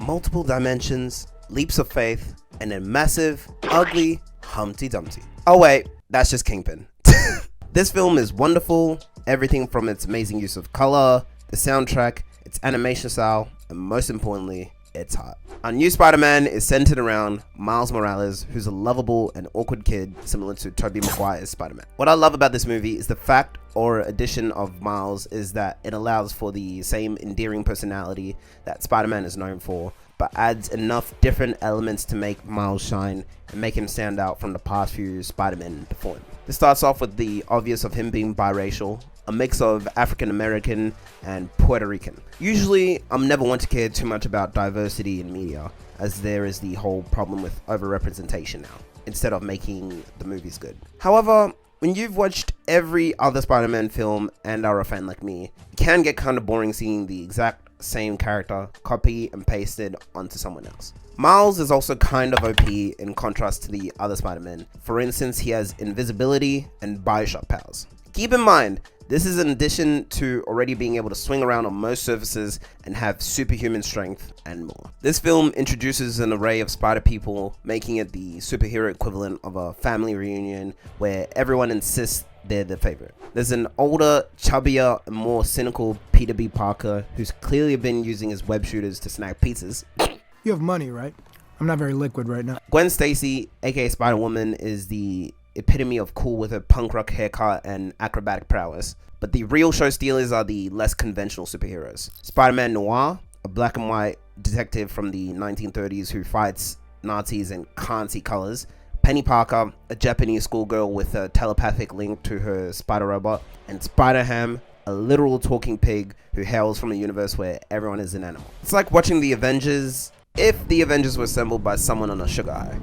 multiple dimensions, leaps of faith, and a massive, ugly Humpty Dumpty. Oh wait, that's just Kingpin. This film is wonderful, everything from its amazing use of color, the soundtrack, its animation style, and most importantly, its heart. Our new Spider-Man is centered around Miles Morales, who's a lovable and awkward kid similar to Tobey Maguire's Spider-Man. What I love about this movie is the fact or addition of Miles is that it allows for the same endearing personality that Spider-Man is known for, but adds enough different elements to make Miles shine and make him stand out from the past few Spider-Men before him. This starts off with the obvious of him being biracial, a mix of African American and Puerto Rican. Usually, I'm never one to care too much about diversity in media, as there is the whole problem with overrepresentation now, instead of making the movies good. However, when you've watched every other Spider-Man film and are a fan like me, it can get kind of boring seeing the exact same character copy and pasted onto someone else. Miles is also kind of OP in contrast to the other Spider-Man. For instance, he has invisibility and Bioshock powers. Keep in mind, this is in addition to already being able to swing around on most surfaces and have superhuman strength and more. This film introduces an array of spider people, making it the superhero equivalent of a family reunion where everyone insists they're the favorite. There's an older, chubbier, and more cynical Peter B. Parker who's clearly been using his web shooters to snag pizzas. You have money, right? I'm not very liquid right now. Gwen Stacy, aka Spider-Woman, is the epitome of cool with a punk rock haircut and acrobatic prowess. But the real show stealers are the less conventional superheroes. Spider-Man Noir, a black and white detective from the 1930s who fights Nazis and can't see colors. Penny Parker, a Japanese schoolgirl with a telepathic link to her spider robot. And Spider-Ham, a literal talking pig who hails from a universe where everyone is an animal. It's like watching the Avengers if the Avengers were assembled by someone on a sugar high.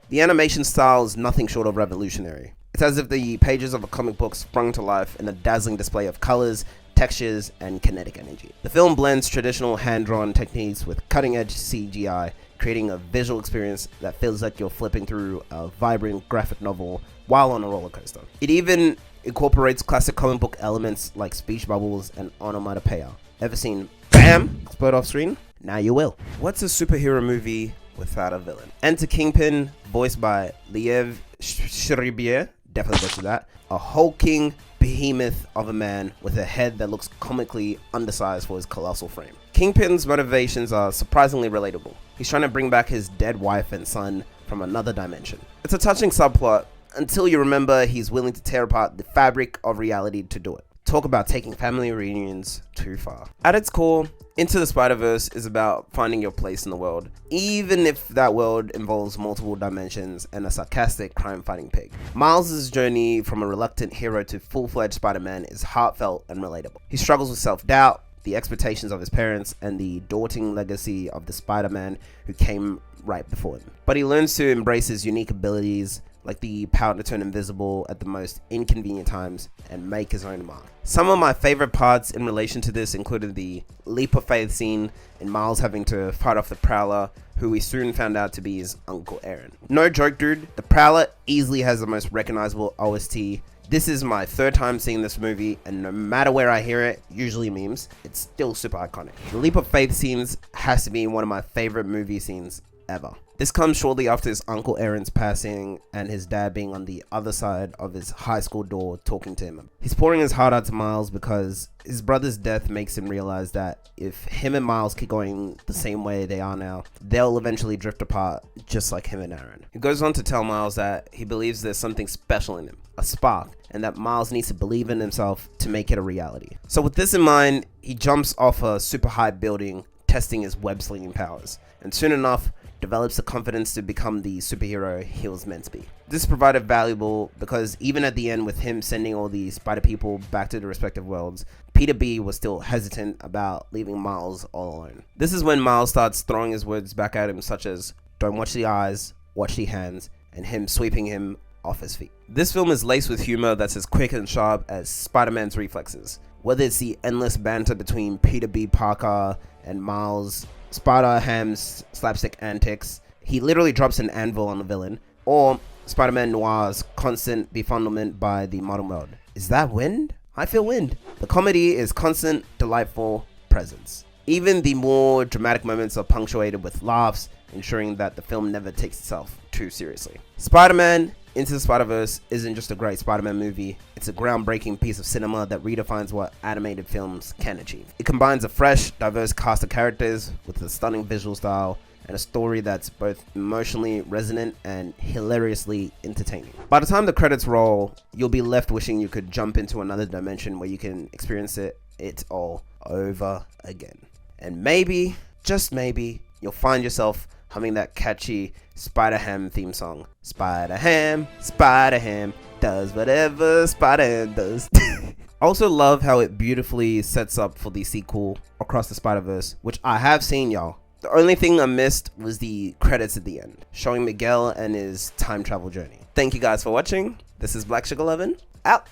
The animation style is nothing short of revolutionary. It's as if the pages of a comic book sprung to life in a dazzling display of colors, textures, and kinetic energy. The film blends traditional hand-drawn techniques with cutting-edge CGI, creating a visual experience that feels like you're flipping through a vibrant graphic novel while on a roller coaster. It even incorporates classic comic book elements like speech bubbles and onomatopoeia. Ever seen BAM explode off screen? Now you will. What's a superhero movie without a villain? Enter Kingpin, voiced by Liev Schreiber, definitely butchered that, a hulking behemoth of a man with a head that looks comically undersized for his colossal frame. Kingpin's motivations are surprisingly relatable. He's trying to bring back his dead wife and son from another dimension. It's a touching subplot until you remember he's willing to tear apart the fabric of reality to do it. Talk about taking family reunions too far. At its core, Into the Spider-Verse is about finding your place in the world, even if that world involves multiple dimensions and a sarcastic crime-fighting pig. Miles' journey from a reluctant hero to full-fledged Spider-Man is heartfelt and relatable. He struggles with self-doubt, the expectations of his parents, and the daunting legacy of the Spider-Man who came right before him. But he learns to embrace his unique abilities, like the power to turn invisible at the most inconvenient times and make his own mark. Some of my favorite parts in relation to this included the leap of faith scene and Miles having to fight off the Prowler, who we soon found out to be his Uncle Aaron. No joke, dude, the Prowler easily has the most recognizable OST. This is my third time seeing this movie, and no matter where I hear it, usually memes, it's still super iconic. The leap of faith scenes has to be one of my favorite movie scenes ever. This comes shortly after his Uncle Aaron's passing and his dad being on the other side of his high school door talking to him. He's pouring his heart out to Miles because his brother's death makes him realize that if him and Miles keep going the same way they are now, they'll eventually drift apart just like him and Aaron. He goes on to tell Miles that he believes there's something special in him, a spark, and that Miles needs to believe in himself to make it a reality. So with this in mind, he jumps off a super high building, testing his web slinging powers, and soon enough, develops the confidence to become the superhero he was meant to be. This provided valuable because even at the end with him sending all the spider people back to the respective worlds, Peter B was still hesitant about leaving Miles all alone. This is when Miles starts throwing his words back at him such as, "Don't watch the eyes, watch the hands," and him sweeping him off his feet. This film is laced with humor that's as quick and sharp as Spider-Man's reflexes. Whether it's the endless banter between Peter B. Parker and Miles, Spider-Ham's slapstick antics, he literally drops an anvil on the villain, or Spider-Man Noir's constant befuddlement by the modern world. Is that wind? I feel wind. The comedy is constant, delightful presence. Even the more dramatic moments are punctuated with laughs, ensuring that the film never takes itself too seriously. Spider-Man Into the Spider-Verse isn't just a great Spider-Man movie, it's a groundbreaking piece of cinema that redefines what animated films can achieve. It combines a fresh, diverse cast of characters with a stunning visual style and a story that's both emotionally resonant and hilariously entertaining. By the time the credits roll, you'll be left wishing you could jump into another dimension where you can experience it all over again. And maybe, just maybe, you'll find yourself humming that catchy Spider-Ham theme song. Spider-Ham, does whatever Spider-Ham does. I also love how it beautifully sets up for the sequel, Across the Spider-Verse, which I have seen, y'all. The only thing I missed was the credits at the end, showing Miguel and his time travel journey. Thank you guys for watching. This is Black Sugar 11, out.